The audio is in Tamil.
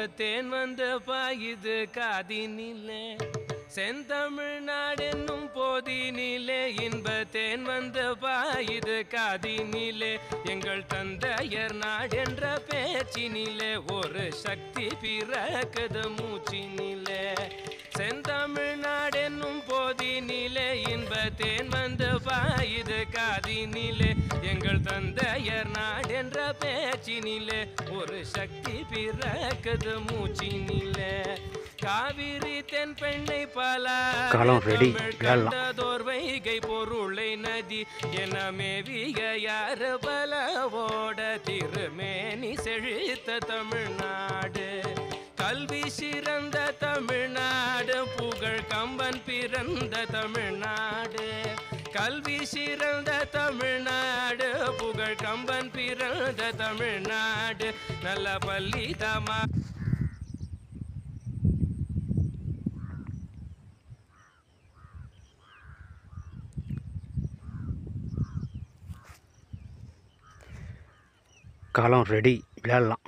இன்பத்தேன் வந்து பாயுது காதினிலே செந்தமிழ்நாடென்னும் போதினிலே இன்பத்தேன் வந்து பாயுது காதினிலே எங்கள் தந்தையர் நாடென்ற பேச்சினிலே ஒரு சக்தி பிறக்குது மூச்சினிலே செந்தமிழ்நாடென்னும் போதினிலே இன்பத்தேன் வந்து பாயுது காதினிலே எங்கள் தந்தையர் நாடென்ற பேச்சினிலே ஒரு சக்தி பிறக்குது மூச்சினிலே காவிரி தென் பெண்ணை பல கண்டதோர் வைகை பொருளை நதி என மேவிய யார் பலவோட திருமேனி செழித்த தமிழ்நாடு கல்வி சிறந்த தமிழ்நாடு புகழ் கம்பன் பிறந்த தமிழ்நாடு கல்வி சிறந்த தமிழ்நாடு புகழ் கம்பன் பிறந்த தமிழ்நாடு நல்ல பள்ளிதமா காலம் ரெடி விளையாடலாம்.